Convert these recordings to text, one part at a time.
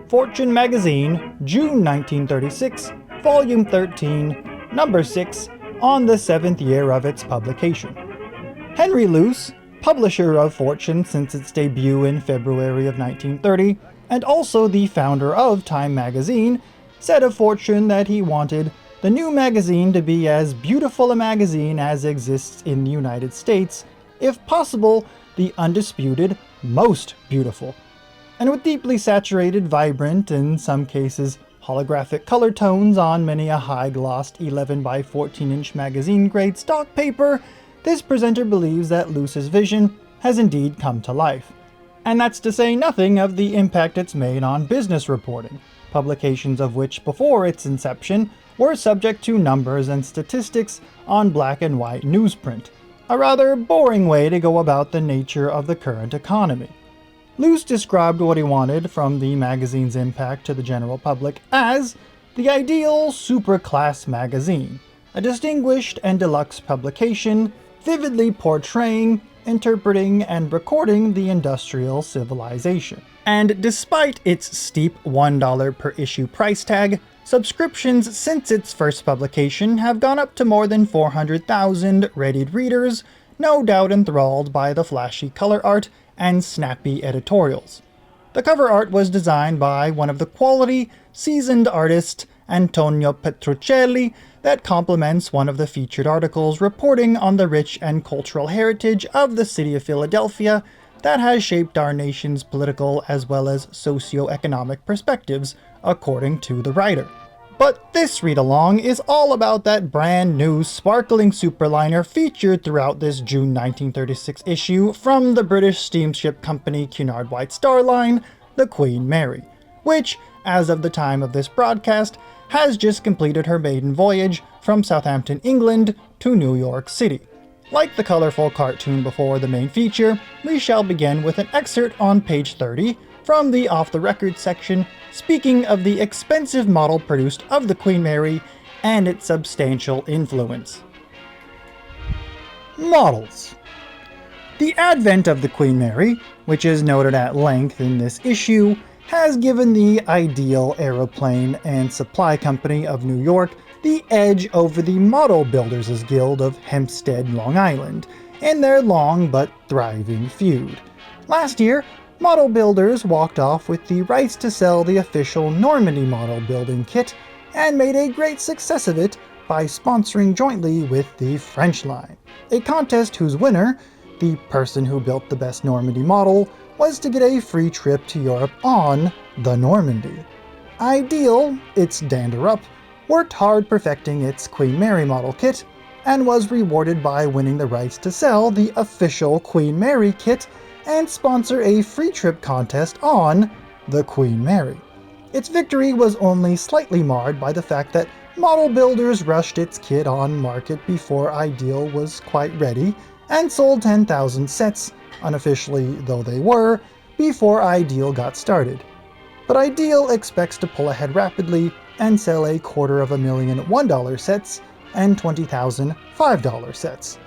Fortune Magazine, June 1936, Volume 13, Number 6, on the 7th year of its publication. Henry Luce, publisher of Fortune since its debut in February of 1930, and also the founder of Time magazine, said of Fortune that he wanted the new magazine to be as beautiful a magazine as exists in the United States, if possible, the undisputed most beautiful. And with deeply saturated, vibrant, in some cases holographic color tones on many a high-glossed 11 by 14-inch magazine-grade stock paper, this presenter believes that Luce's vision has indeed come to life. And that's to say nothing of the impact it's made on business reporting, publications of which before its inception were subject to numbers and statistics on black and white newsprint, a rather boring way to go about the nature of the current economy. Luce described what he wanted from the magazine's impact to the general public as the ideal super-class magazine, a distinguished and deluxe publication vividly portraying, interpreting, and recording the industrial civilization. And despite its steep $1 per issue price tag, subscriptions since its first publication have gone up to more than 400,000 readied readers, no doubt enthralled by the flashy color art and snappy editorials. The cover art was designed by one of the quality, seasoned artists, Antonio Petruccelli, that complements one of the featured articles reporting on the rich and cultural heritage of the city of Philadelphia that has shaped our nation's political as well as socio-economic perspectives, according to the writer. But this read-along is all about that brand new sparkling superliner featured throughout this June 1936 issue from the British steamship company Cunard White Star line, the Queen Mary, which, as of the time of this broadcast, has just completed her maiden voyage from Southampton, England to New York City. Like the colorful cartoon before the main feature, we shall begin with an excerpt on page 30 from the off-the-record section, speaking of the expensive model produced of the Queen Mary and its substantial influence. Models. The advent of the Queen Mary, which is noted at length in this issue, has given the Ideal Aeroplane and Supply Company of New York the edge over the Model Builders' Guild of Hempstead, Long Island, in their long but thriving feud. Last year, Model Builders walked off with the rights to sell the official Normandie model building kit and made a great success of it by sponsoring jointly with the French line, a contest whose winner, the person who built the best Normandy model, was to get a free trip to Europe on the Normandie. Ideal, its dander-up, worked hard perfecting its Queen Mary model kit, and was rewarded by winning the rights to sell the official Queen Mary kit and sponsor a free trip contest on the Queen Mary. Its victory was only slightly marred by the fact that Model Builders rushed its kit on market before Ideal was quite ready, and sold 10,000 sets, unofficially though they were, before Ideal got started. But Ideal expects to pull ahead rapidly and sell $250,000 $1 sets and 20,000 $5 sets.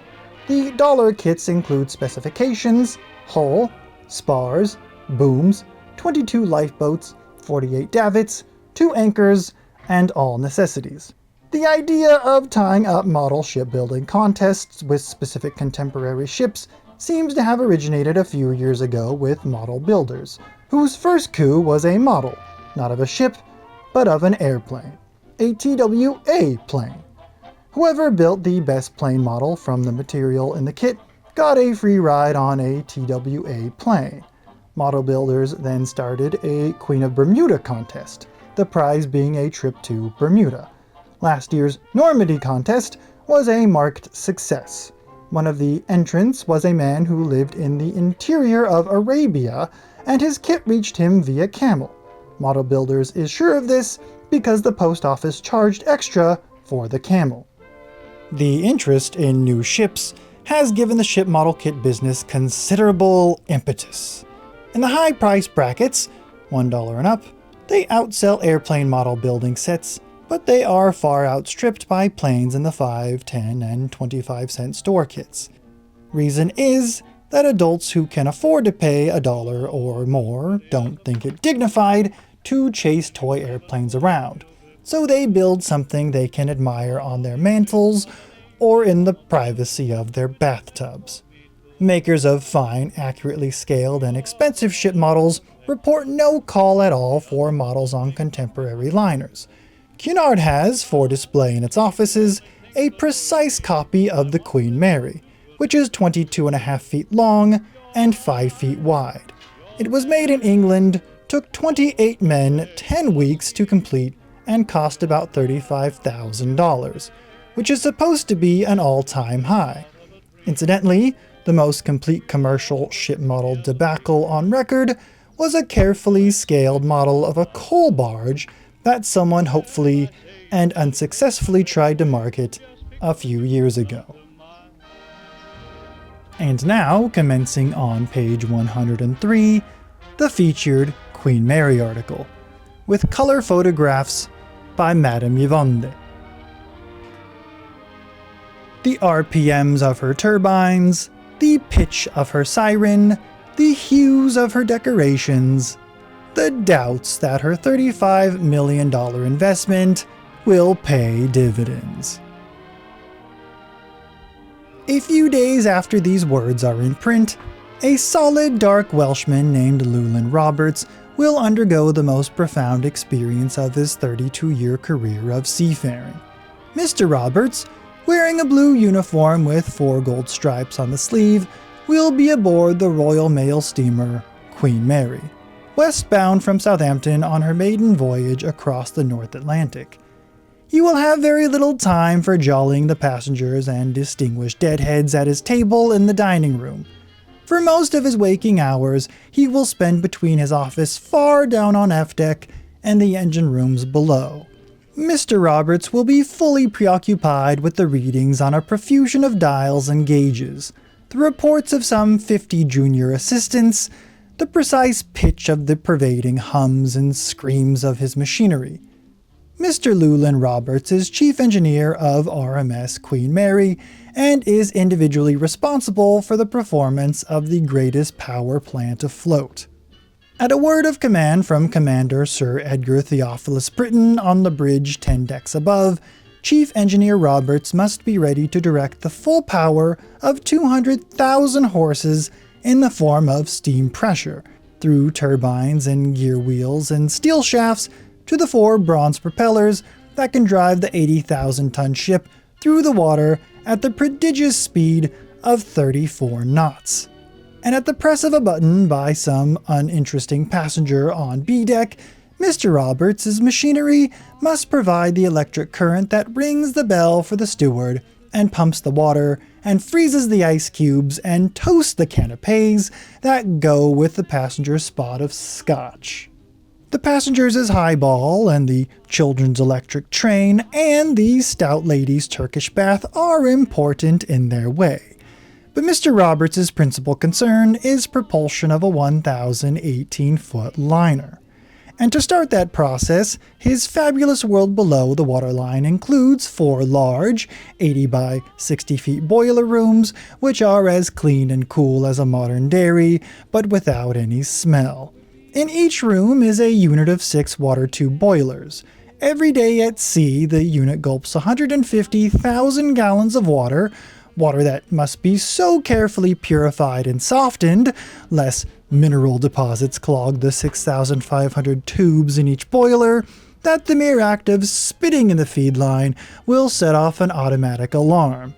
The dollar kits include specifications, hull, spars, booms, 22 lifeboats, 48 davits, 2 anchors, and all necessities. The idea of tying up model shipbuilding contests with specific contemporary ships seems to have originated a few years ago with Model Builders, whose first coup was a model, not of a ship, but of an airplane, a TWA plane. Whoever built the best plane model from the material in the kit got a free ride on a TWA plane. Model Builders then started a Queen of Bermuda contest, the prize being a trip to Bermuda. Last year's Normandy contest was a marked success. One of the entrants was a man who lived in the interior of Arabia, and his kit reached him via camel. Model Builders is sure of this because the post office charged extra for the camel. The interest in new ships has given the ship model kit business considerable impetus. In the high price brackets, $1 and up, they outsell airplane model building sets, but they are far outstripped by planes in the 5, 10, and 25 cent store kits. Reason is that adults who can afford to pay $1 or more don't think it dignified to chase toy airplanes around, so they build something they can admire on their mantles or in the privacy of their bathtubs. Makers of fine, accurately scaled, and expensive ship models report no call at all for models on contemporary liners. Cunard has, for display in its offices, a precise copy of the Queen Mary, which is 22.5 feet long and 5 feet wide. It was made in England, took 28 men 10 weeks to complete, and cost about $35,000, which is supposed to be an all-time high. Incidentally, the most complete commercial ship model debacle on record was a carefully scaled model of a coal barge that someone hopefully and unsuccessfully tried to market a few years ago. And now, commencing on page 103, the featured Queen Mary article, with color photographs by Madame Yevonde. The RPMs of her turbines, the pitch of her siren, the hues of her decorations, the doubts that her $35 million investment will pay dividends. A few days after these words are in print, a solid dark Welshman named Llewellyn Roberts will undergo the most profound experience of his 32-year career of seafaring. Mr. Roberts, wearing a blue uniform with 4 gold stripes on the sleeve, will be aboard the Royal Mail steamer Queen Mary, westbound from Southampton on her maiden voyage across the North Atlantic. He will have very little time for jollying the passengers and distinguished deadheads at his table in the dining room. For most of his waking hours, he will spend between his office far down on F deck and the engine rooms below. Mr. Roberts will be fully preoccupied with the readings on a profusion of dials and gauges, the reports of some 50 junior assistants, the precise pitch of the pervading hums and screams of his machinery. Mr. Llewellyn Roberts is chief engineer of R.M.S. Queen Mary and is individually responsible for the performance of the greatest power plant afloat. At a word of command from Commander Sir Edgar Theophilus Britton on the bridge 10 decks above, Chief Engineer Roberts must be ready to direct the full power of 200,000 horses in the form of steam pressure, through turbines and gear wheels and steel shafts to the 4 bronze propellers that can drive the 80,000-ton ship through the water at the prodigious speed of 34 knots. And at the press of a button by some uninteresting passenger on B deck, Mr. Roberts' machinery must provide the electric current that rings the bell for the steward and pumps the water and freezes the ice cubes and toasts the canapes that go with the passenger's spot of scotch. The passengers' highball and the children's electric train and the stout lady's Turkish bath are important in their way. But Mr. Roberts' principal concern is propulsion of a 1,018-foot liner. And to start that process, his fabulous world below the waterline includes 4 large, 80 by 60 feet boiler rooms, which are as clean and cool as a modern dairy, but without any smell. In each room is a unit of 6 water tube boilers. Every day at sea, the unit gulps 150,000 gallons of water that must be so carefully purified and softened, lest mineral deposits clog the 6,500 tubes in each boiler, that the mere act of spitting in the feed line will set off an automatic alarm.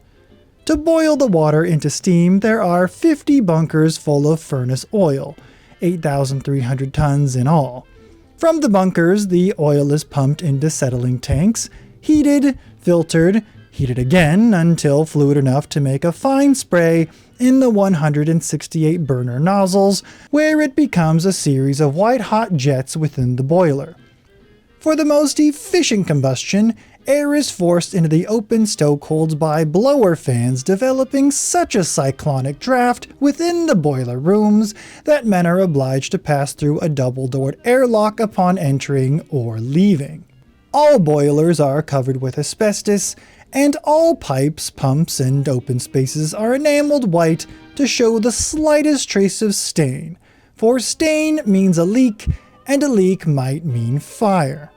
To boil the water into steam, there are 50 bunkers full of furnace oil, 8,300 tons in all. From the bunkers, the oil is pumped into settling tanks, heated, filtered, heated again until fluid enough to make a fine spray in the 168 burner nozzles, where it becomes a series of white-hot jets within the boiler. For the most efficient combustion, air is forced into the open stokeholds by blower fans, developing such a cyclonic draft within the boiler rooms that men are obliged to pass through a double-doored airlock upon entering or leaving. All boilers are covered with asbestos, and all pipes, pumps, and open spaces are enameled white to show the slightest trace of stain, for stain means a leak, and a leak might mean fire.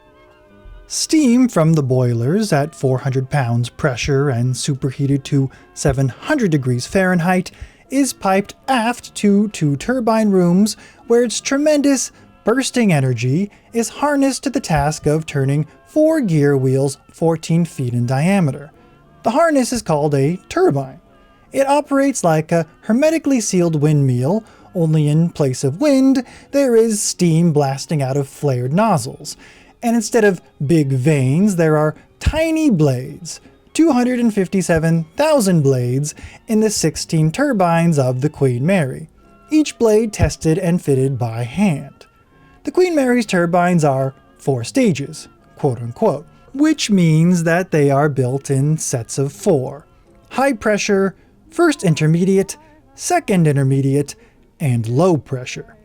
Steam from the boilers at 400 pounds pressure and superheated to 700 degrees Fahrenheit is piped aft to 2 turbine rooms where its tremendous bursting energy is harnessed to the task of turning 4 gear wheels 14 feet in diameter. The harness is called a turbine. It operates like a hermetically sealed windmill, only in place of wind, there is steam blasting out of flared nozzles. And instead of big vanes, there are tiny blades, 257,000 blades in the 16 turbines of the Queen Mary, each blade tested and fitted by hand. The Queen Mary's turbines are 4 stages, quote-unquote, which means that they are built in sets of 4. High pressure, first intermediate, second intermediate, and low pressure.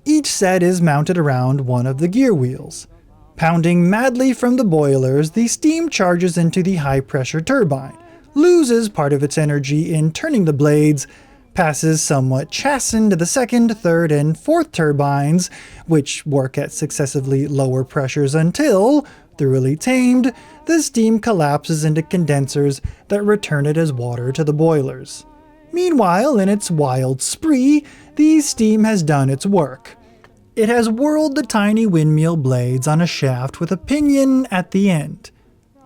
Each set is mounted around one of the gear wheels. Pounding madly from the boilers, the steam charges into the high-pressure turbine, loses part of its energy in turning the blades, passes somewhat chastened to the second, third, and fourth turbines, which work at successively lower pressures until, thoroughly tamed, the steam collapses into condensers that return it as water to the boilers. Meanwhile, in its wild spree, the steam has done its work. It has whirled the tiny windmill blades on a shaft with a pinion at the end.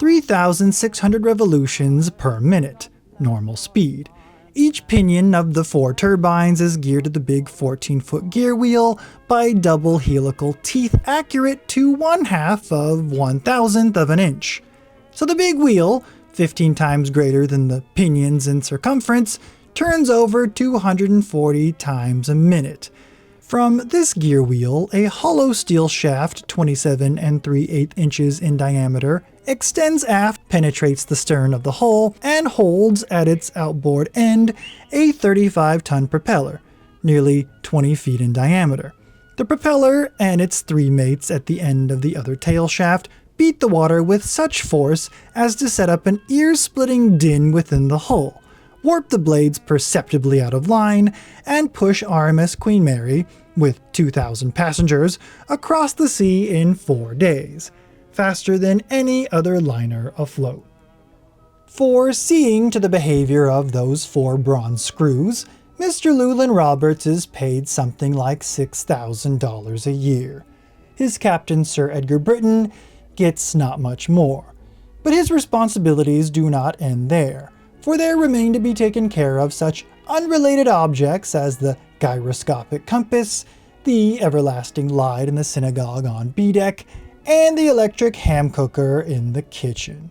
3,600 revolutions per minute, normal speed. Each pinion of the 4 turbines is geared to the big 14-foot gear wheel by double helical teeth accurate to 1/2 of 1,000th of an inch. So the big wheel, 15 times greater than the pinions in circumference, turns over 240 times a minute. From this gear wheel, a hollow steel shaft 27 3/8 inches in diameter extends aft, penetrates the stern of the hull, and holds at its outboard end a 35-ton propeller, nearly 20 feet in diameter. The propeller and its 3 mates at the end of the other tail shaft beat the water with such force as to set up an ear-splitting din within the hull, warp the blades perceptibly out of line, and push R.M.S. Queen Mary, with 2,000 passengers, across the sea in 4 days, faster than any other liner afloat. For seeing to the behavior of those 4 bronze screws, Mr. Llewellyn Roberts is paid something like $6,000 a year. His captain, Sir Edgar Britton, gets not much more. But his responsibilities do not end there, for there remain to be taken care of such unrelated objects as the gyroscopic compass, the everlasting light in the synagogue on B-deck, and the electric ham cooker in the kitchen.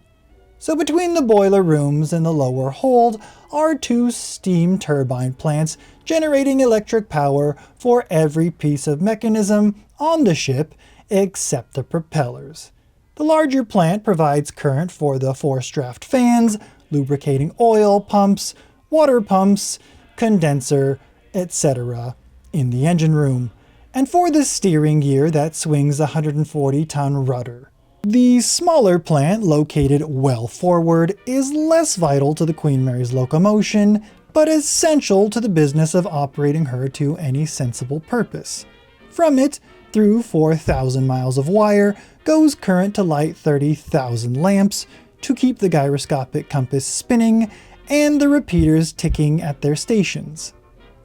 So between the boiler rooms and the lower hold are 2 steam turbine plants generating electric power for every piece of mechanism on the ship except the propellers. The larger plant provides current for the forced draft fans, lubricating oil pumps, water pumps, condenser, etc. in the engine room, and for the steering gear that swings the 140-ton rudder. The smaller plant, located well forward, is less vital to the Queen Mary's locomotion, but essential to the business of operating her to any sensible purpose. From it, through 4,000 miles of wire, goes current to light 30,000 lamps, to keep the gyroscopic compass spinning, and the repeaters ticking at their stations,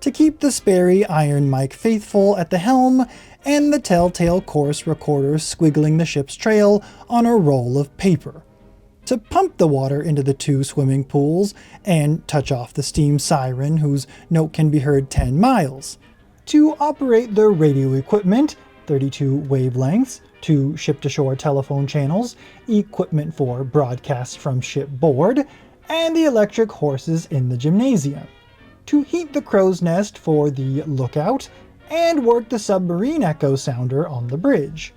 to keep the Sperry iron mic faithful at the helm, and the telltale course recorders squiggling the ship's trail on a roll of paper, to pump the water into the 2 swimming pools, and touch off the steam siren whose note can be heard 10 miles, to operate the radio equipment, 32 wavelengths, 2 ship-to-shore telephone channels, equipment for broadcasts from shipboard, and the electric horses in the gymnasium, to heat the crow's nest for the lookout, and work the submarine echo sounder on the bridge,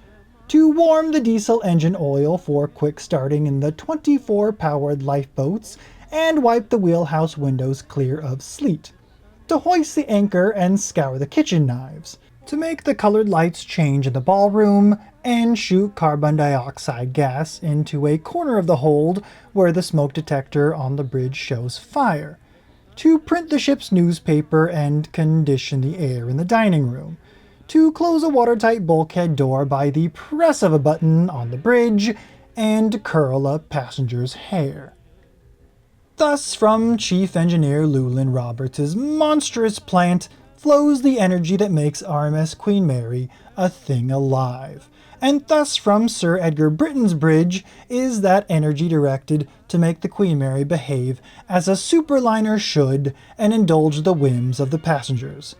to warm the diesel engine oil for quick starting in the 24-powered lifeboats, and wipe the wheelhouse windows clear of sleet, to hoist the anchor and scour the kitchen knives, to make the colored lights change in the ballroom, and shoot carbon dioxide gas into a corner of the hold where the smoke detector on the bridge shows fire, to print the ship's newspaper and condition the air in the dining room, to close a watertight bulkhead door by the press of a button on the bridge and curl a passenger's hair. Thus, from Chief Engineer Llewellyn Roberts' monstrous plant flows the energy that makes R.M.S. Queen Mary a thing alive. And thus from Sir Edgar Britton's bridge is that energy directed to make the Queen Mary behave as a superliner should and indulge the whims of the passengers.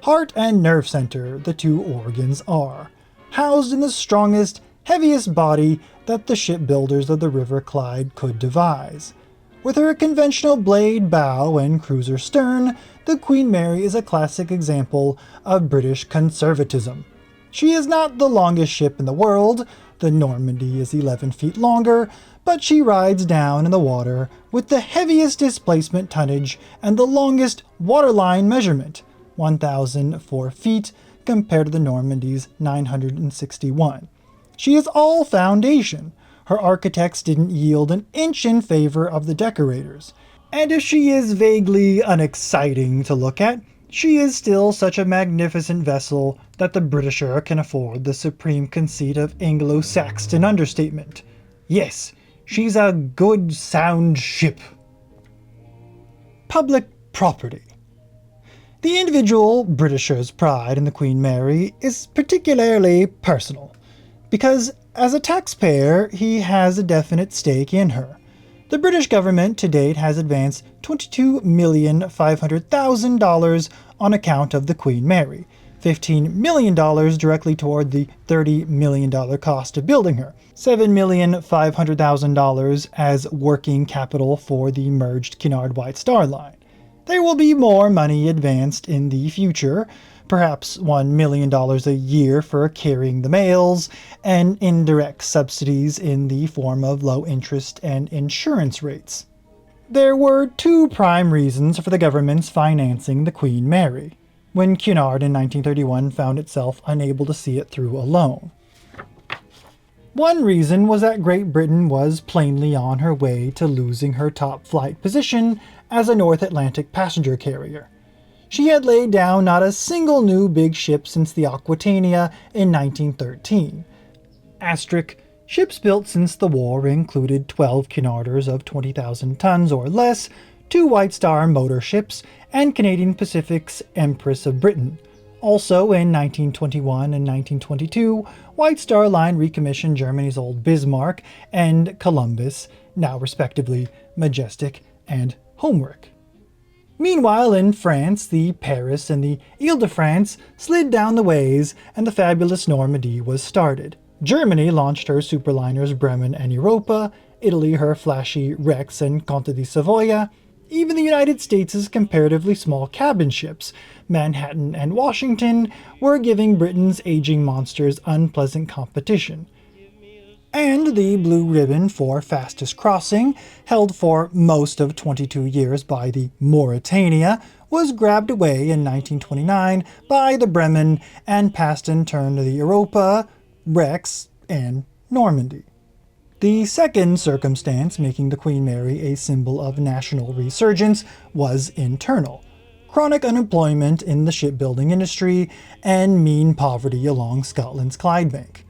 Heart and nerve center, the two organs are, housed in the strongest, heaviest body that the shipbuilders of the River Clyde could devise. With her conventional blade bow and cruiser stern, the Queen Mary is a classic example of British conservatism. She is not the longest ship in the world, the Normandie is 11 feet longer, but she rides down in the water with the heaviest displacement tonnage and the longest waterline measurement, 1,004 feet, compared to the Normandie's 961. She is all foundation. Her architects didn't yield an inch in favor of the decorators. And if she is vaguely unexciting to look at, she is still such a magnificent vessel that the Britisher can afford the supreme conceit of Anglo-Saxon understatement. Yes, she's a good, sound ship. Public property. The individual Britisher's pride in the Queen Mary is particularly personal, because as a taxpayer, he has a definite stake in her. The British government to date has advanced $22,500,000 on account of the Queen Mary, $15 million directly toward the $30 million cost of building her, $7,500,000 as working capital for the merged Cunard White Star line. There will be more money advanced in the future, perhaps $1 million a year for carrying the mails, and indirect subsidies in the form of low interest and insurance rates. There were two prime reasons for the government's financing the Queen Mary, when Cunard in 1931 found itself unable to see it through alone. One reason was that Great Britain was plainly on her way to losing her top flight position as a North Atlantic passenger carrier. She had laid down not a single new big ship since the Aquitania in 1913. Ships built since the war included 12 Cunarders of 20,000 tons or less, 2 White Star motor ships, and Canadian Pacific's Empress of Britain. Also in 1921 and 1922, White Star Line recommissioned Germany's old Bismarck and Columbus, now respectively Majestic and Homeward. Meanwhile, in France, the Paris and the Ile-de-France slid down the ways, and the fabulous Normandie was started. Germany launched her superliners Bremen and Europa, Italy her flashy Rex and Conte di Savoia. Even the United States' comparatively small cabin ships, Manhattan and Washington, were giving Britain's aging monsters unpleasant competition. And the blue ribbon for fastest crossing, held for most of 22 years by the Mauretania, was grabbed away in 1929 by the Bremen and passed in turn to the Europa, Rex, and Normandie. The second circumstance making the Queen Mary a symbol of national resurgence was internal. Chronic unemployment in the shipbuilding industry and mean poverty along Scotland's Clydebank.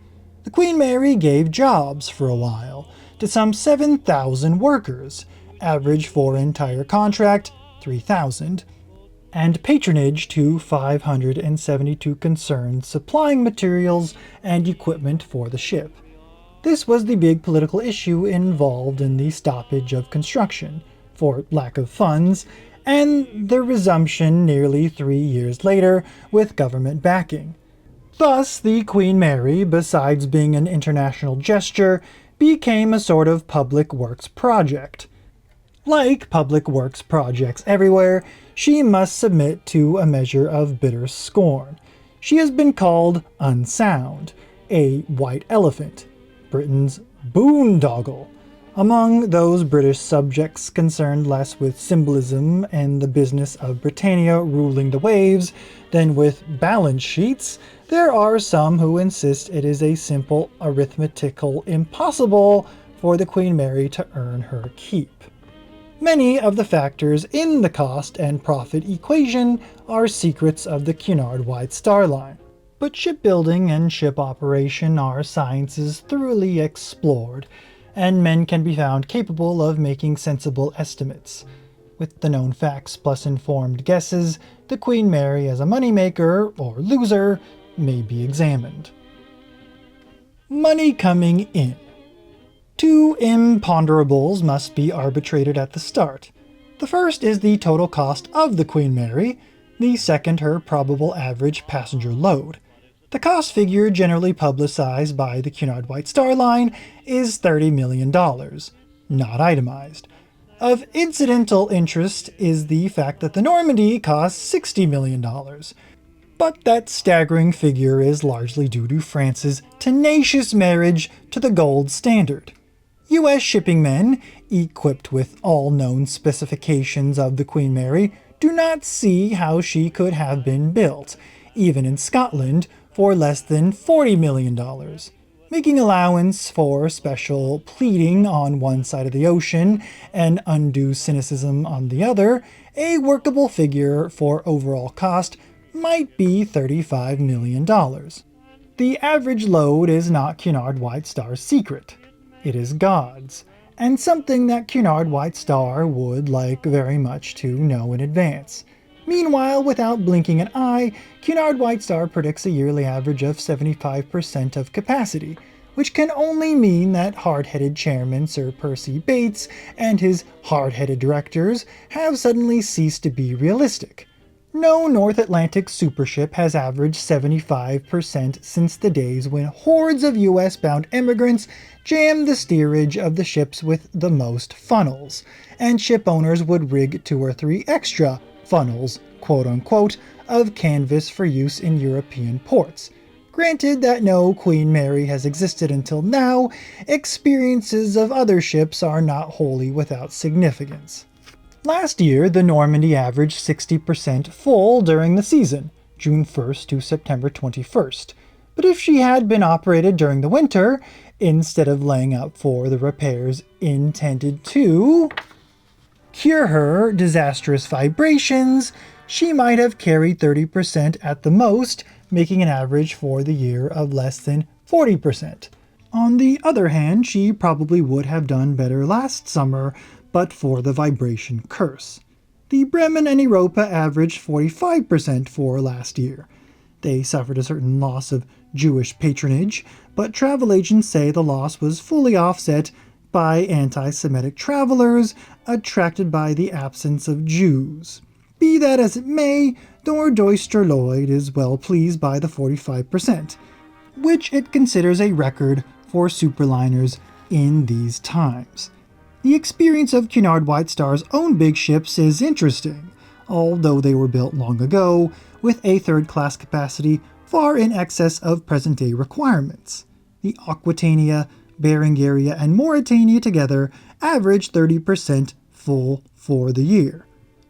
The Queen Mary gave jobs for a while to some 7,000 workers, average for entire contract 3,000, and patronage to 572 concerns supplying materials and equipment for the ship. This was the big political issue involved in the stoppage of construction, for lack of funds, and the resumption nearly 3 years later with government backing. Thus, the Queen Mary, besides being an international gesture, became a sort of public works project. Like public works projects everywhere, she must submit to a measure of bitter scorn. She has been called unsound, a white elephant, Britain's boondoggle, among those British subjects concerned less with symbolism and the business of Britannia ruling the waves than with balance sheets. There are some who insist it is a simple arithmetical impossible for the Queen Mary to earn her keep. Many of the factors in the cost and profit equation are secrets of the Cunard White Star line. But shipbuilding and ship operation are sciences thoroughly explored, and men can be found capable of making sensible estimates. With the known facts plus informed guesses, the Queen Mary as a moneymaker, or loser, may be examined. Money coming in. Two imponderables must be arbitrated at the start. The first is the total cost of the Queen Mary, the second her probable average passenger load. The cost figure generally publicized by the Cunard White Star line is $30 million, not itemized. Of incidental interest is the fact that the Normandie costs $60 million. But that staggering figure is largely due to France's tenacious marriage to the gold standard. U.S. shipping men, equipped with all known specifications of the Queen Mary, do not see how she could have been built, even in Scotland, for less than $40 million. Making allowance for special pleading on one side of the ocean and undue cynicism on the other, a workable figure for overall cost might be $35 million. The average load is not Cunard White Star's secret. It is God's, and something that Cunard White Star would like very much to know in advance. Meanwhile, without blinking an eye, Cunard White Star predicts a yearly average of 75% of capacity, which can only mean that hard-headed chairman Sir Percy Bates and his hard-headed directors have suddenly ceased to be realistic. No North Atlantic supership has averaged 75% since the days when hordes of US-bound immigrants jammed the steerage of the ships with the most funnels, and ship owners would rig 2 or 3 extra funnels, quote-unquote, of canvas for use in European ports. Granted that no Queen Mary has existed until now, experiences of other ships are not wholly without significance. Last year, the Normandie averaged 60% full during the season, June 1st to September 21st. But if she had been operated during the winter, instead of laying up for the repairs intended to cure her disastrous vibrations, she might have carried 30% at the most, making an average for the year of less than 40%. On the other hand, she probably would have done better last summer, but for the vibration curse. The Bremen and Europa averaged 45% for last year. They suffered a certain loss of Jewish patronage, but travel agents say the loss was fully offset by anti-Semitic travelers attracted by the absence of Jews. Be that as it may, Norddeutster Lloyd is well pleased by the 45%, which it considers a record for superliners in these times. The experience of Cunard White Star's own big ships is interesting, although they were built long ago, with a third-class capacity far in excess of present-day requirements. The Aquitania, Berengaria, and Mauritania together average 30% full for the year.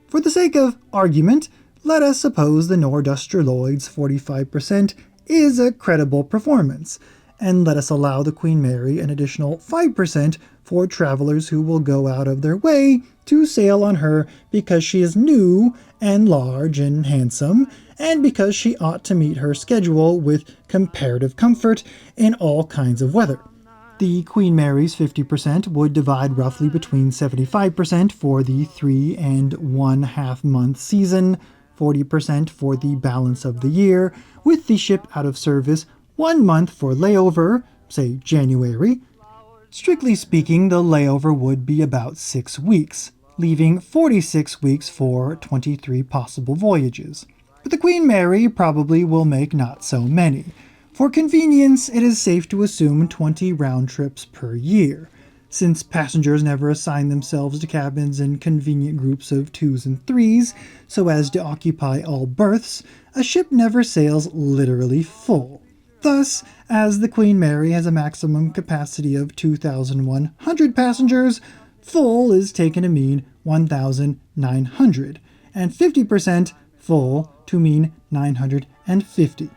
For the sake of argument, let us suppose the Norddeutster Lloyd's 45% is a credible performance, and let us allow the Queen Mary an additional 5% for travelers who will go out of their way to sail on her because she is new and large and handsome, and because she ought to meet her schedule with comparative comfort in all kinds of weather. The Queen Mary's 50% would divide roughly between 75% for the 3 1/2 month season, 40% for the balance of the year, with the ship out of service 1 month for layover, say January. Strictly speaking, the layover would be about 6 weeks, leaving 46 weeks for 23 possible voyages. But the Queen Mary probably will make not so many. For convenience, it is safe to assume 20 round trips per year. Since passengers never assign themselves to cabins in convenient groups of 2s and 3s, so as to occupy all berths, a ship never sails literally full. Thus, as the Queen Mary has a maximum capacity of 2,100 passengers, full is taken to mean 1,900, and 50% full to mean 950.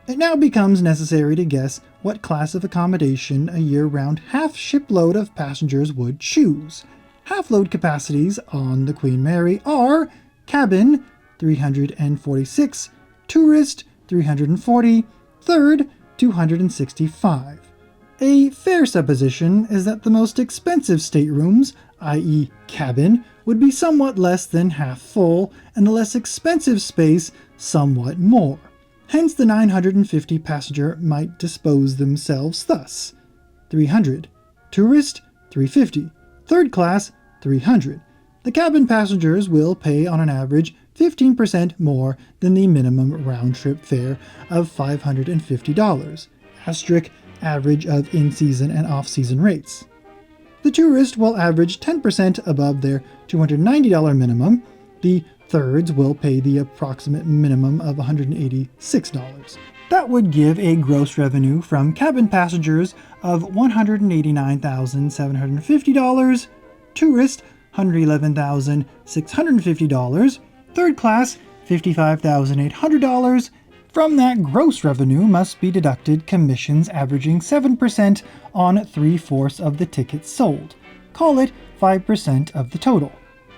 It now becomes necessary to guess what class of accommodation a year-round half-shipload of passengers would choose. Half-load capacities on the Queen Mary are cabin 346, tourist $340, third, $265. A fair supposition is that the most expensive staterooms, i.e. cabin, would be somewhat less than half full, and the less expensive space somewhat more. Hence the 950 passenger might dispose themselves thus: 300, tourist, 350, third class, 300. The cabin passengers will pay on an average 15% more than the minimum round-trip fare of $550, asterisk average of in-season and off-season rates. The tourist will average 10% above their $290 minimum. The thirds will pay the approximate minimum of $186. That would give a gross revenue from cabin passengers of $189,750, tourist $111,650, third class $55,800. From that gross revenue must be deducted commissions averaging 7% on 3/4 of the tickets sold. Call it 5% of the total.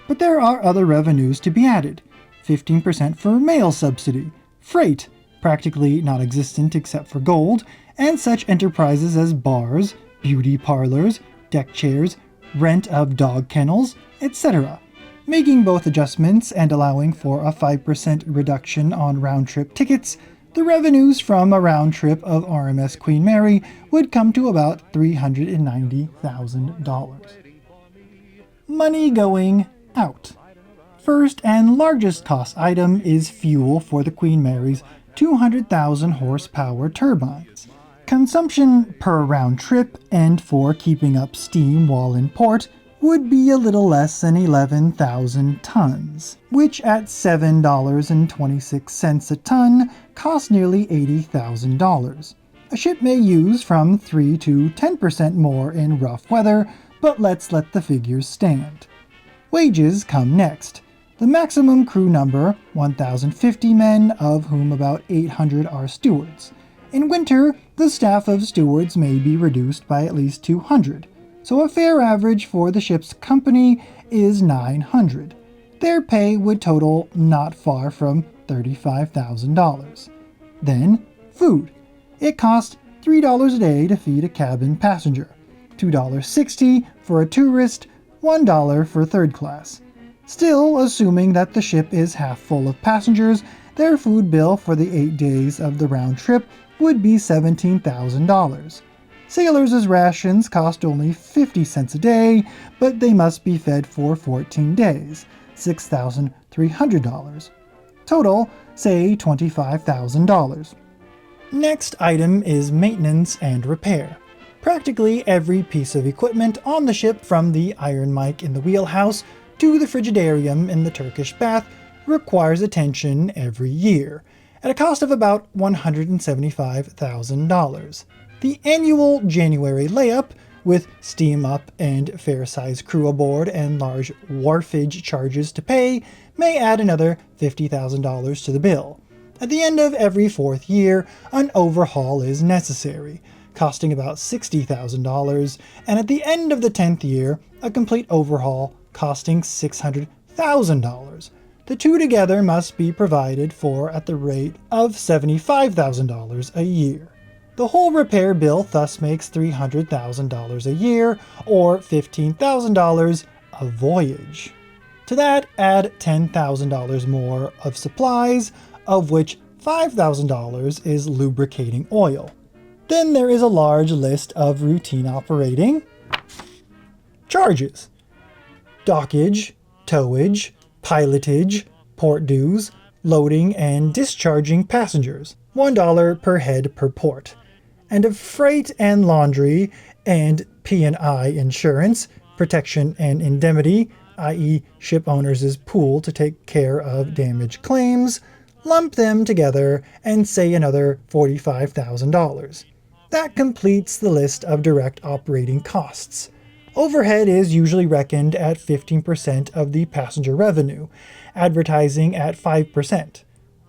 But there are other revenues to be added. 15% for mail subsidy, freight, practically non-existent except for gold, and such enterprises as bars, beauty parlors, deck chairs, rent of dog kennels, etc. Making both adjustments and allowing for a 5% reduction on round-trip tickets, the revenues from a round trip of R.M.S. Queen Mary would come to about $390,000. Money going out. First and largest cost item is fuel for the Queen Mary's 200,000 horsepower turbines. Consumption per round trip and for keeping up steam while in port would be a little less than 11,000 tons, which at $7.26 a ton costs nearly $80,000. A ship may use from 3 to 10% more in rough weather, but let's let the figures stand. Wages come next. The maximum crew number, 1,050 men, of whom about 800 are stewards. In winter, the staff of stewards may be reduced by at least 200. So a fair average for the ship's company is 900. Their pay would total not far from $35,000. Then, food. It costs $3 a day to feed a cabin passenger, $2.60 for a tourist, $1 for third class. Still, assuming that the ship is half full of passengers, their food bill for the 8 days of the round trip would be $17,000. Sailors' rations cost only 50 cents a day, but they must be fed for 14 days, $6,300. Total, say $25,000. Next item is maintenance and repair. Practically every piece of equipment on the ship, from the iron mic in the wheelhouse to the frigidarium in the Turkish bath, requires attention every year, at a cost of about $175,000. The annual January layup, with steam up and fair-sized crew aboard and large wharfage charges to pay, may add another $50,000 to the bill. At the end of every 4th year, an overhaul is necessary, costing about $60,000, and at the end of the 10th year, a complete overhaul costing $600,000. The two together must be provided for at the rate of $75,000 a year. The whole repair bill thus makes $300,000 a year, or $15,000 a voyage. To that, add $10,000 more of supplies, of which $5,000 is lubricating oil. Then there is a large list of routine operating charges: dockage, towage, pilotage, port dues, loading and discharging passengers, $1 per head per port, and of freight and laundry and P&I insurance, protection and indemnity, i.e. ship owners' pool to take care of damage claims, lump them together and say another $45,000. That completes the list of direct operating costs. Overhead is usually reckoned at 15% of the passenger revenue, advertising at 5%.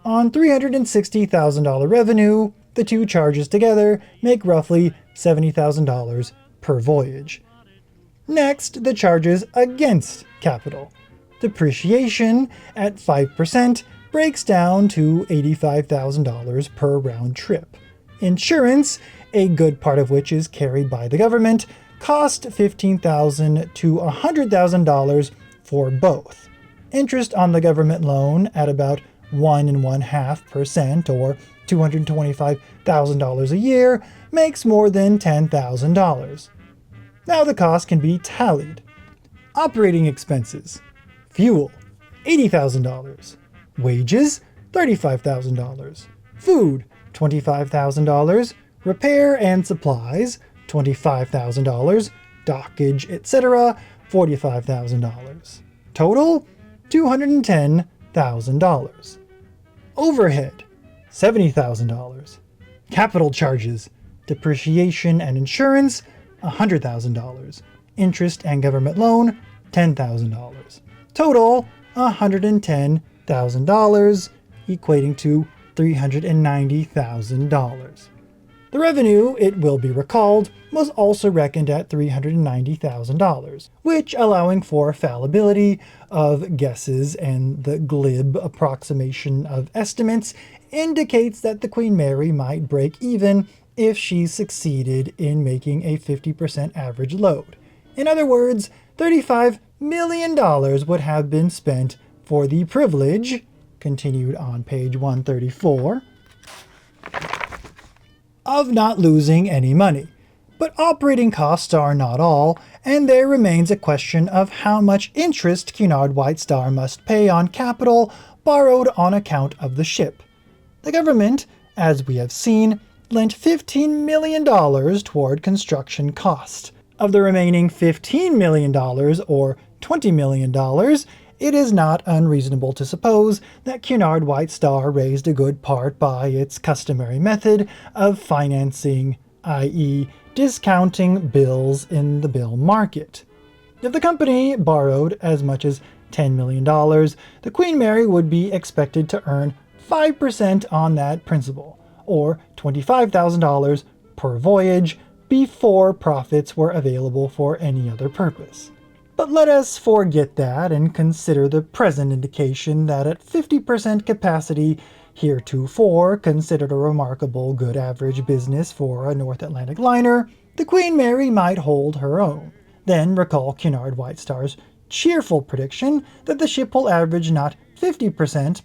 On $360,000 revenue, the two charges together make roughly $70,000 per voyage. Next, the charges against capital. Depreciation at 5%, breaks down to $85,000 per round trip. Insurance, a good part of which is carried by the government, cost $15,000 to $100,000 for both. Interest on the government loan at about 1.5% or $225,000 a year makes more than $10,000. Now the cost can be tallied. Operating expenses: fuel, $80,000. Wages, $35,000. Food, $25,000. Repair and supplies, $25,000. Dockage, etc., $45,000. Total, $210,000. Overhead, $70,000. Capital charges, depreciation and insurance, $100,000. Interest and government loan, $10,000. Total, $110,000, equating to $390,000. The revenue, it will be recalled, was also reckoned at $390,000, which, allowing for fallibility of guesses and the glib approximation of estimates, indicates that the Queen Mary might break even if she succeeded in making a 50% average load. In other words, $35 million would have been spent for the privilege, continued on page 134, of not losing any money. But operating costs are not all, and there remains a question of how much interest Cunard White Star must pay on capital borrowed on account of the ship. The government, as we have seen, lent $15 million toward construction costs. Of the remaining $15 million, or $20 million, it is not unreasonable to suppose that Cunard White Star raised a good part by its customary method of financing, i.e. discounting bills in the bill market. If the company borrowed as much as $10 million, the Queen Mary would be expected to earn 5% on that principal, or $25,000 per voyage, before profits were available for any other purpose. But let us forget that and consider the present indication that at 50% capacity, heretofore considered a remarkable good average business for a North Atlantic liner, the Queen Mary might hold her own. Then recall Cunard White Star's cheerful prediction that the ship will average not 50%,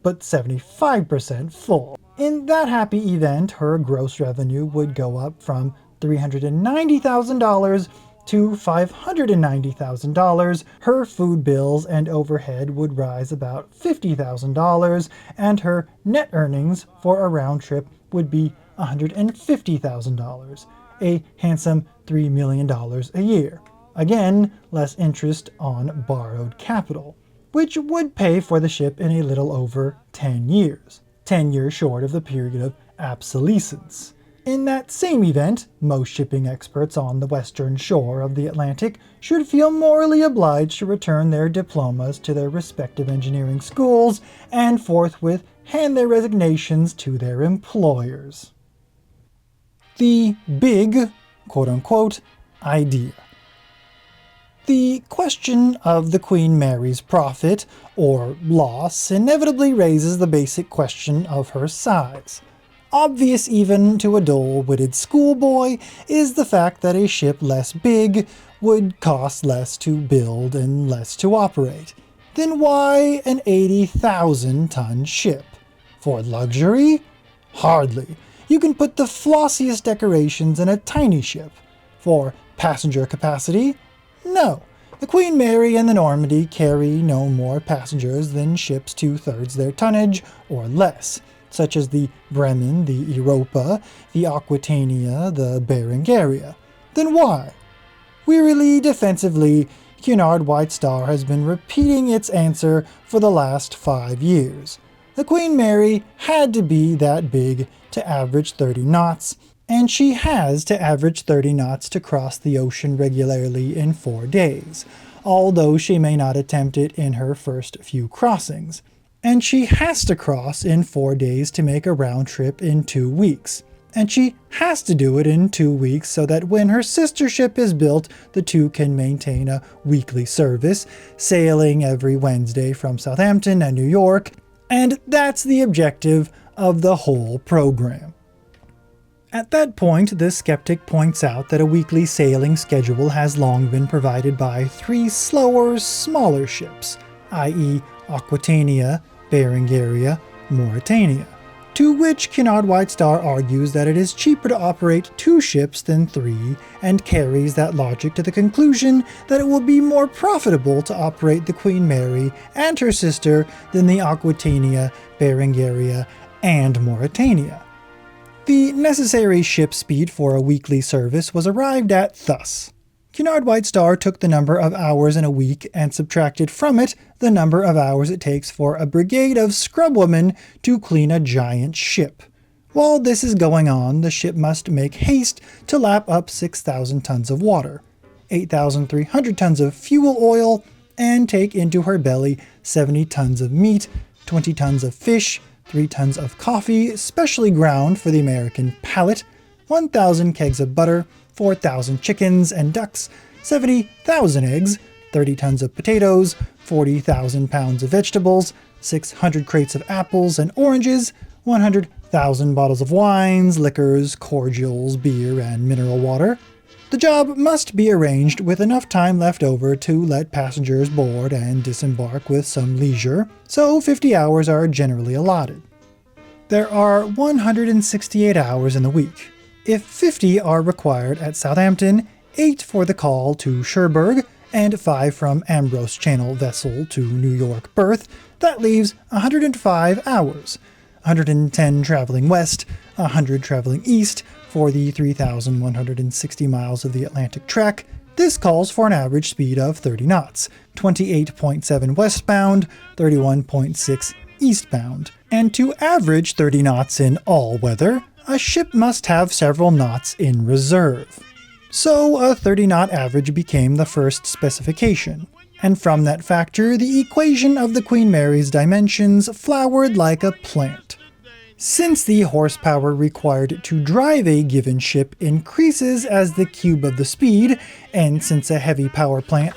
but 75% full. In that happy event, her gross revenue would go up from $390,000 to $590,000, her food bills and overhead would rise about $50,000, and her net earnings for a round trip would be $150,000, a handsome $3 million a year. Again, less interest on borrowed capital, which would pay for the ship in a little over 10 years. 10 years short of the period of obsolescence. In that same event, most shipping experts on the western shore of the Atlantic should feel morally obliged to return their diplomas to their respective engineering schools and forthwith hand their resignations to their employers. The big, quote-unquote, idea. The question of the Queen Mary's profit, or loss, inevitably raises the basic question of her size. Obvious even to a dull-witted schoolboy is the fact that a ship less big would cost less to build and less to operate. Then why an 80,000-ton ship? For luxury? Hardly. You can put the flossiest decorations in a tiny ship. For passenger capacity? No. The Queen Mary and the Normandie carry no more passengers than ships 2/3 their tonnage or less, such as the Bremen, the Europa, the Aquitania, the Berengaria. Then why? Wearily defensively, Cunard White Star has been repeating its answer for the last 5 years. The Queen Mary had to be that big to average 30 knots, and she has to average 30 knots to cross the ocean regularly in 4 days, although she may not attempt it in her first few crossings. And she has to cross in 4 days to make a round trip in 2 weeks. And she has to do it in 2 weeks so that when her sister ship is built, the two can maintain a weekly service, sailing every Wednesday from Southampton and New York, And that's the objective of the whole program. At that point, the skeptic points out that a weekly sailing schedule has long been provided by 3 slower, smaller ships, i.e. Aquitania, Berengaria, Mauretania, to which Cunard White Star argues that it is cheaper to operate 2 ships than 3, and carries that logic to the conclusion that it will be more profitable to operate the Queen Mary and her sister than the Aquitania, Berengaria, and Mauretania. The necessary ship speed for a weekly service was arrived at thus. Cunard White Star took the number of hours in a week and subtracted from it the number of hours it takes for a brigade of scrubwomen to clean a giant ship. While this is going on, the ship must make haste to lap up 6,000 tons of water, 8,300 tons of fuel oil, and take into her belly 70 tons of meat, 20 tons of fish, 3 tons of coffee, specially ground for the American palate, 1,000 kegs of butter, 4,000 chickens and ducks, 70,000 eggs, 30 tons of potatoes, 40,000 pounds of vegetables, 600 crates of apples and oranges, 100,000 bottles of wines, liquors, cordials, beer, and mineral water. The job must be arranged with enough time left over to let passengers board and disembark with some leisure, so 50 hours are generally allotted. There are 168 hours in the week. If 50 are required at Southampton, 8 for the call to Cherbourg, and 5 from Ambrose Channel vessel to New York berth, that leaves 105 hours. 110 traveling west, 100 traveling east for the 3,160 miles of the Atlantic track. This calls for an average speed of 30 knots, 28.7 westbound, 31.6 eastbound. And to average 30 knots in all weather, a ship must have several knots in reserve. So a 30-knot average became the first specification, and from that factor the equation of the Queen Mary's dimensions flowered like a plant. Since the horsepower required to drive a given ship increases as the cube of the speed, and since a heavy power plant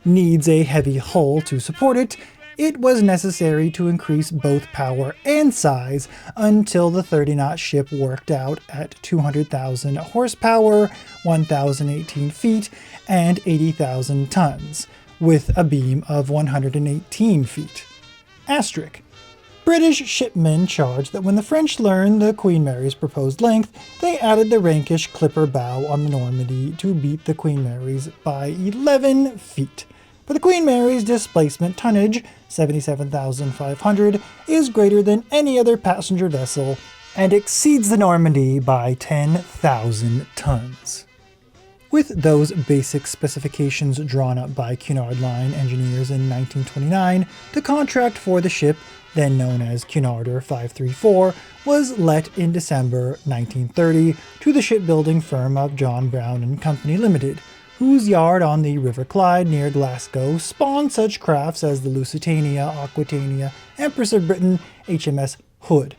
needs a heavy hull to support it, it was necessary to increase both power and size until the 30-knot ship worked out at 200,000 horsepower, 1,018 feet, and 80,000 tons, with a beam of 118 feet. Asterisk. British shipmen charged that when the French learned the Queen Mary's proposed length, they added the rakish clipper bow on the Normandie to beat the Queen Mary's by 11 feet. But the Queen Mary's displacement tonnage, 77,500, is greater than any other passenger vessel and exceeds the Normandie by 10,000 tons. With those basic specifications drawn up by Cunard Line engineers in 1929, the contract for the ship, then known as Cunarder 534, was let in December 1930 to the shipbuilding firm of John Brown & Company Limited, whose yard on the River Clyde near Glasgow spawned such crafts as the Lusitania, Aquitania, Empress of Britain, R.M.S. Hood.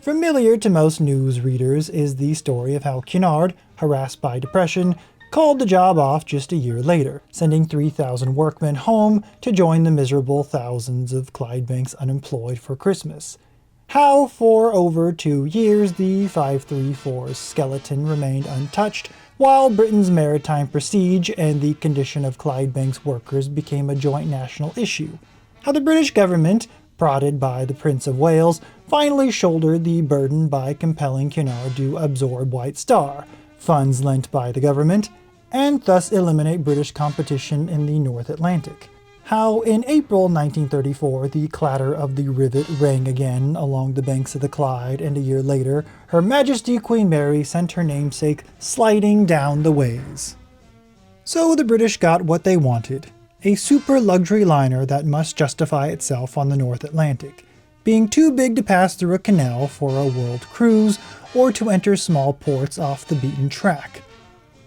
Familiar to most news readers is the story of how Cunard, harassed by depression, called the job off just a year later, sending 3,000 workmen home to join the miserable thousands of Clydebanks unemployed for Christmas. How for over 2 years the 534's skeleton remained untouched, while Britain's maritime prestige and the condition of Clydebank's workers became a joint national issue. How the British government, prodded by the Prince of Wales, finally shouldered the burden by compelling Cunard to absorb White Star, funds lent by the government, and thus eliminate British competition in the North Atlantic. How in April 1934 the clatter of the rivet rang again along the banks of the Clyde, and a year later Her Majesty Queen Mary sent her namesake sliding down the ways. So the British got what they wanted, a super luxury liner that must justify itself on the North Atlantic, being too big to pass through a canal for a world cruise or to enter small ports off the beaten track.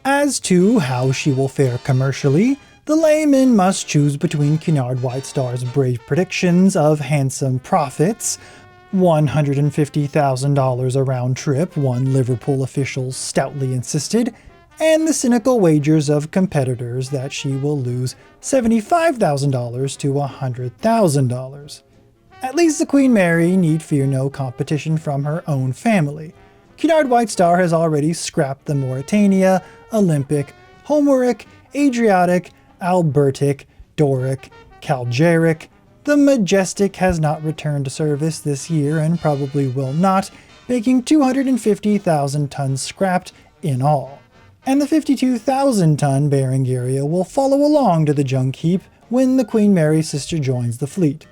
As to how she will fare commercially, the layman must choose between Cunard White Star's brave predictions of handsome profits, $150,000 a round trip, one Liverpool official stoutly insisted, and the cynical wagers of competitors that she will lose $75,000 to $100,000. At least the Queen Mary need fear no competition from her own family. Cunard White Star has already scrapped the Mauretania, Olympic, Homeric, Adriatic, Albertic, Doric, Calgeric. The Majestic has not returned to service this year and probably will not, making 250,000 tons scrapped in all. And the 52,000-ton bearing area will follow along to the junk heap when the Queen Mary's sister joins the fleet.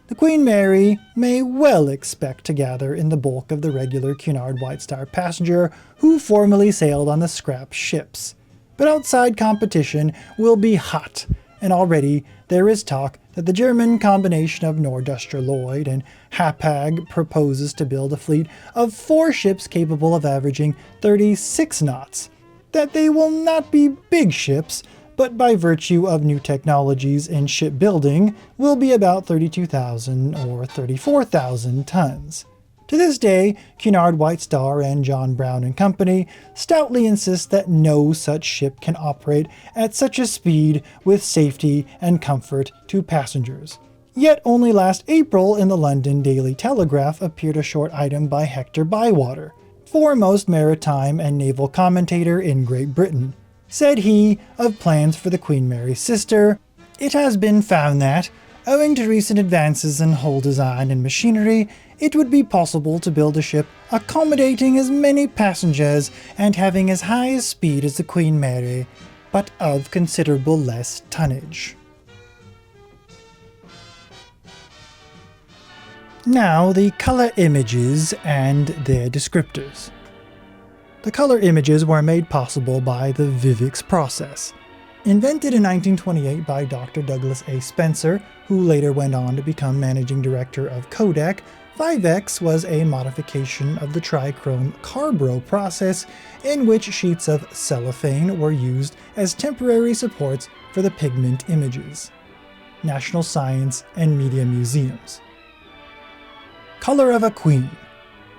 The Queen Mary may well expect to gather in the bulk of the regular Cunard White Star passenger who formerly sailed on the scrap ships. But outside competition will be hot, and already there is talk that the German combination of Norduster Lloyd and Hapag proposes to build a fleet of 4 ships capable of averaging 36 knots. That they will not be big ships, but by virtue of new technologies in shipbuilding, will be about 32,000 or 34,000 tons. To this day, Cunard White Star and John Brown and Company stoutly insist that no such ship can operate at such a speed with safety and comfort to passengers. Yet only last April in the London Daily Telegraph appeared a short item by Hector Bywater, foremost maritime and naval commentator in Great Britain. Said he of plans for the Queen Mary's sister, "It has been found that, owing to recent advances in hull design and machinery, it would be possible to build a ship accommodating as many passengers and having as high a speed as the Queen Mary, but of considerable less tonnage." Now the color images and their descriptors. The color images were made possible by the Vivex process. Invented in 1928 by Dr. Douglas A. Spencer, who later went on to become managing director of Kodak, Vivex was a modification of the trichrome Carbro process in which sheets of cellophane were used as temporary supports for the pigment images. National Science and Media Museums. Color of a Queen.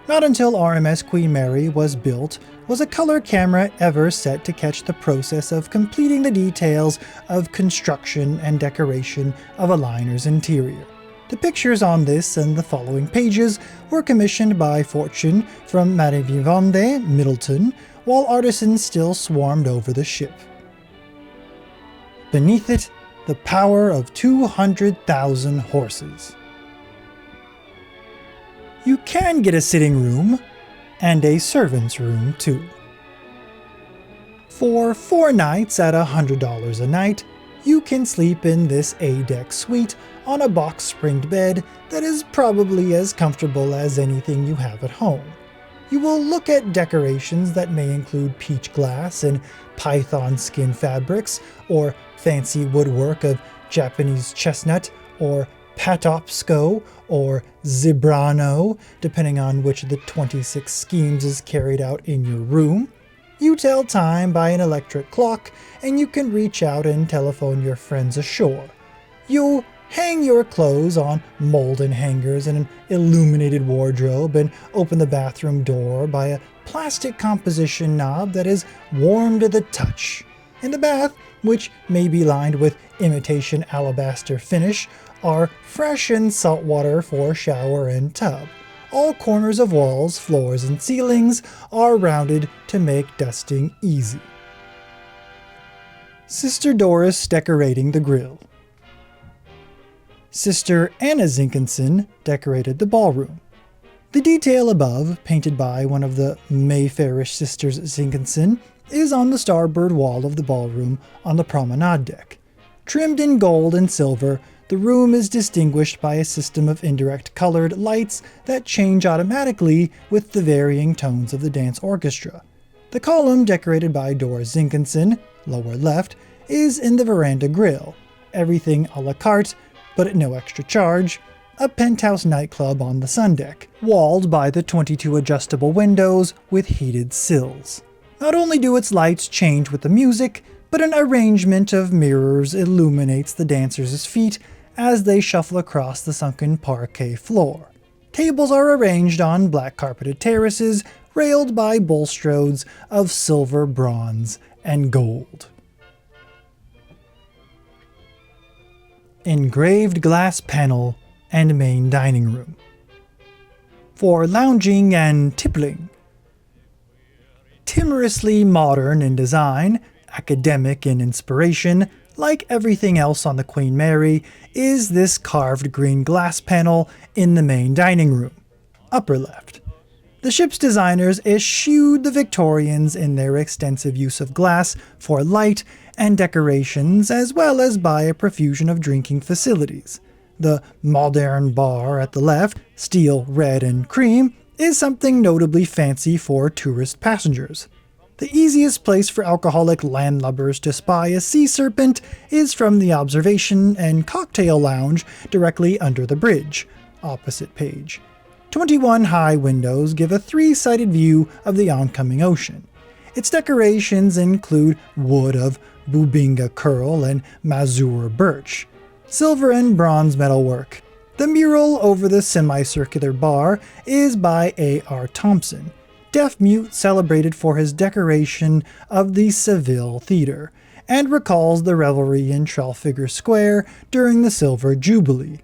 Not until R.M.S. Queen Mary was built was a color camera ever set to catch the process of completing the details of construction and decoration of a liner's interior. The pictures on this and the following pages were commissioned by Fortune from Madame Yevonde, Middleton, while artisans still swarmed over the ship. Beneath it, the power of 200,000 horses. You can get a sitting room, and a servant's room too. For 4 nights at $100 a night, you can sleep in this A-deck suite on a box-springed bed that is probably as comfortable as anything you have at home. You will look at decorations that may include peach glass and python skin fabrics, or fancy woodwork of Japanese chestnut, or patopsco, or zebrano, depending on which of the 26 schemes is carried out in your room. You tell time by an electric clock, and you can reach out and telephone your friends ashore. You hang your clothes on molden hangers in an illuminated wardrobe and open the bathroom door by a plastic composition knob that is warm to the touch. In the bath, which may be lined with imitation alabaster finish, are fresh and salt water for shower and tub. All corners of walls, floors, and ceilings are rounded to make dusting easy. Sister Doris decorating the grill. Sister Anna Zinkenson decorated the ballroom. The detail above, painted by one of the Mayfairish sisters Zinkenson, is on the starboard wall of the ballroom on the promenade deck. Trimmed in gold and silver, the room is distinguished by a system of indirect colored lights that change automatically with the varying tones of the dance orchestra. The column, decorated by Doris Zinkenson, lower left, is in the veranda grill. Everything a la carte, but at no extra charge. A penthouse nightclub on the sun deck, walled by the 22 adjustable windows with heated sills. Not only do its lights change with the music, but an arrangement of mirrors illuminates the dancers' feet as they shuffle across the sunken parquet floor. Tables are arranged on black carpeted terraces, railed by balustrades of silver, bronze, and gold. Engraved glass panel and main dining room. For lounging and tippling. Timorously modern in design, academic in inspiration, like everything else on the Queen Mary, is this carved green glass panel in the main dining room, upper left. The ship's designers eschewed the Victorians in their extensive use of glass for light and decorations, as well as by a profusion of drinking facilities. The modern bar at the left, steel red and cream, is something notably fancy for tourist passengers. The easiest place for alcoholic landlubbers to spy a sea serpent is from the observation and cocktail lounge directly under the bridge, opposite page. 21 high windows give a three-sided view of the oncoming ocean. Its decorations include wood of Bubinga curl and mazur birch, silver and bronze metalwork. The mural over the semicircular bar is by A.R. Thompson, deaf-mute celebrated for his decoration of the Seville Theatre, and recalls the revelry in Trafalgar Square during the Silver Jubilee.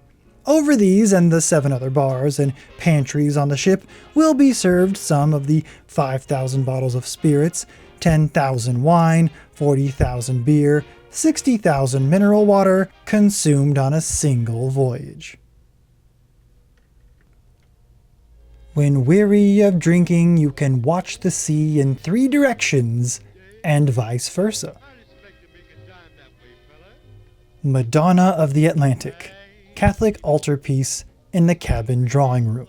Over these and the 7 other bars and pantries on the ship will be served some of the 5,000 bottles of spirits, 10,000 wine, 40,000 beer, 60,000 mineral water consumed on a single voyage. When weary of drinking, you can watch the sea in 3 directions, and vice versa. Madonna of the Atlantic, Catholic altarpiece in the cabin drawing room.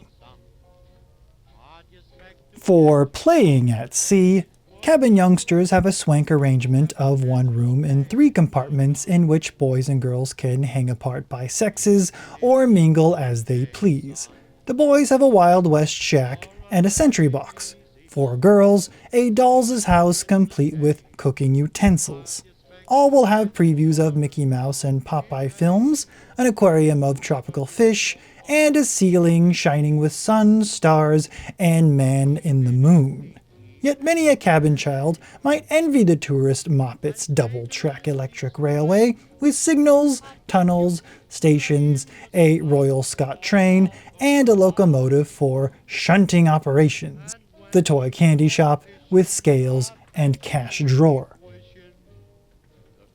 For playing at sea, cabin youngsters have a swank arrangement of 1 room in 3 compartments in which boys and girls can hang apart by sexes or mingle as they please. The boys have a Wild West shack and a sentry box. For girls, a doll's house complete with cooking utensils. All will have previews of Mickey Mouse and Popeye films, an aquarium of tropical fish, and a ceiling shining with sun, stars, and man in the moon. Yet many a cabin child might envy the tourist Moppet's double-track electric railway with signals, tunnels, stations, a Royal Scot train, and a locomotive for shunting operations. The toy candy shop with scales and cash drawer.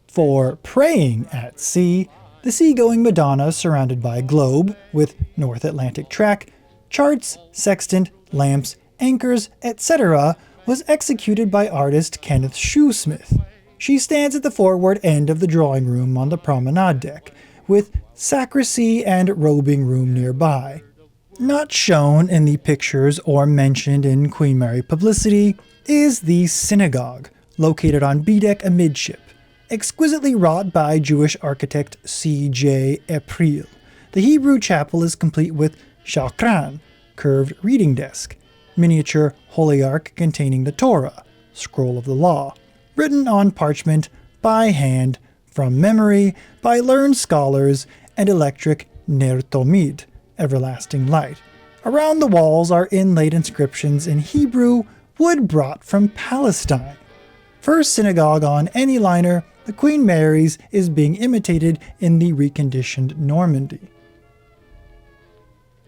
For praying at sea, the seagoing Madonna surrounded by a globe with North Atlantic track, charts, sextant, lamps, anchors, etc. was executed by artist Kenneth Shoesmith. She stands at the forward end of the drawing room on the promenade deck, with sacristy and robing room nearby. Not shown in the pictures or mentioned in Queen Mary publicity is the synagogue, located on B-deck amidship, exquisitely wrought by Jewish architect C.J. April. The Hebrew chapel is complete with shakran, curved reading desk, miniature holy ark containing the Torah, scroll of the law, written on parchment by hand from memory by learned scholars, and electric ner tomid, everlasting light. Around the walls are inlaid inscriptions in Hebrew, wood brought from Palestine. First synagogue on any liner, the Queen Mary's is being imitated in the reconditioned Normandie.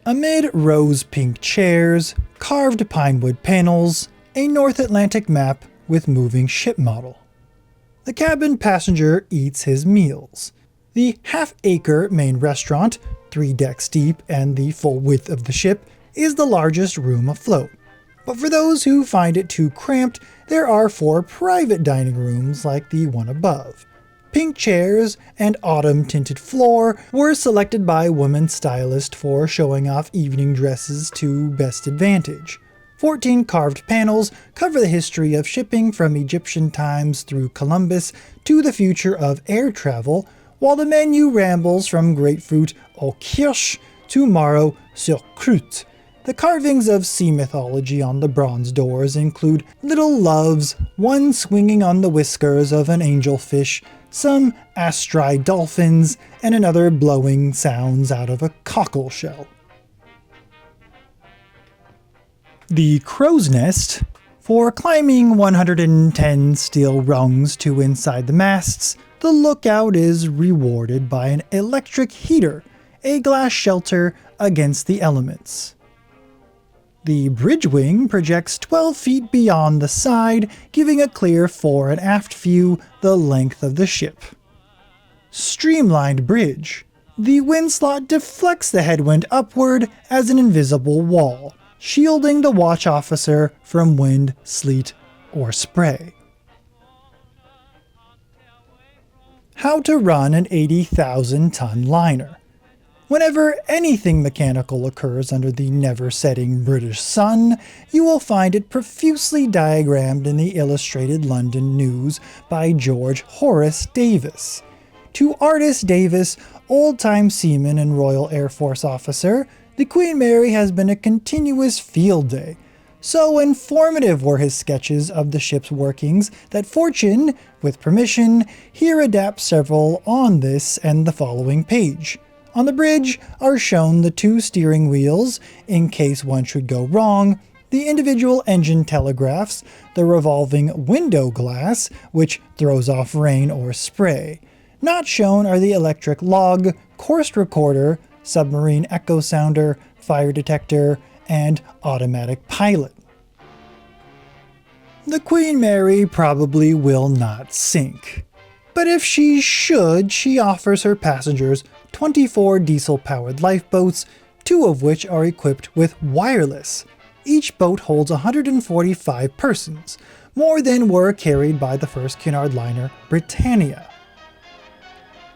Amid rose-pink chairs, carved pinewood panels, a North Atlantic map with moving ship model. The cabin passenger eats his meals. The half-acre main restaurant, 3 decks deep and the full width of the ship, is the largest room afloat. But for those who find it too cramped, there are 4 private dining rooms like the one above. Pink chairs and autumn-tinted floor were selected by woman stylist for showing off evening dresses to best advantage. 14 carved panels cover the history of shipping from Egyptian times through Columbus to the future of air travel, while the menu rambles from grapefruit au kirsch to marrow sur croûte. The carvings of sea mythology on the bronze doors include little loves, one swinging on the whiskers of an angelfish, some astri dolphins, and another blowing sounds out of a cockle shell. The crow's nest. For climbing 110 steel rungs to inside the masts, the lookout is rewarded by an electric heater, a glass shelter against the elements. The bridge wing projects 12 feet beyond the side, giving a clear fore and aft view the length of the ship. Streamlined bridge. The wind slot deflects the headwind upward as an invisible wall, shielding the watch officer from wind, sleet, or spray. How to run an 80,000-ton liner. Whenever anything mechanical occurs under the never-setting British sun, you will find it profusely diagrammed in the Illustrated London News by George Horace Davis. To Artis Davis, old-time seaman and Royal Air Force officer, the Queen Mary has been a continuous field day. So informative were his sketches of the ship's workings that Fortune, with permission, here adapts several on this and the following page. On the bridge are shown the 2 steering wheels, in case one should go wrong, the individual engine telegraphs, the revolving window glass, which throws off rain or spray. Not shown are the electric log, course recorder, submarine echo sounder, fire detector, and automatic pilot. The Queen Mary probably will not sink. But if she should, she offers her passengers 24 diesel-powered lifeboats, 2 of which are equipped with wireless. Each boat holds 145 persons, more than were carried by the first Cunard liner, Britannia.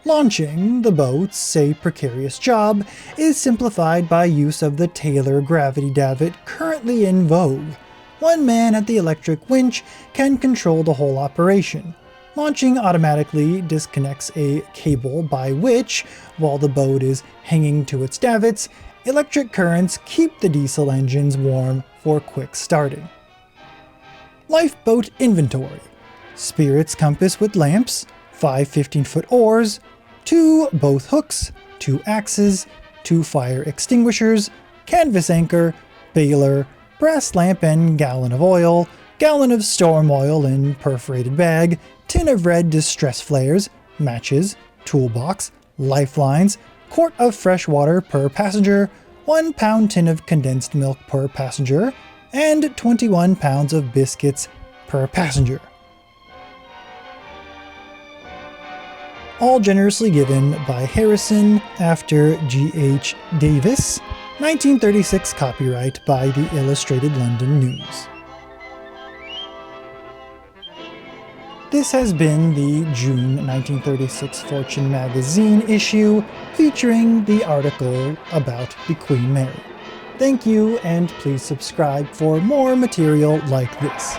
Launching the boats, a precarious job, is simplified by use of the Taylor gravity davit currently in vogue. One man at the electric winch can control the whole operation. Launching automatically disconnects a cable by which, while the boat is hanging to its davits, electric currents keep the diesel engines warm for quick starting. Lifeboat inventory. Spirit's compass with lamps, 5 15-foot oars, 2 both hooks, 2 axes, 2 fire extinguishers, canvas anchor, bailer, brass lamp and gallon of oil, gallon of storm oil in perforated bag, tin of red distress flares, matches, toolbox, lifelines, quart of fresh water per passenger, 1 pound tin of condensed milk per passenger, and 21 pounds of biscuits per passenger. All generously given by Harrison after G.H. Davis, 1936 copyright by the Illustrated London News. This has been the June 1936 Fortune magazine issue featuring the article about the Queen Mary. Thank you, and please subscribe for more material like this.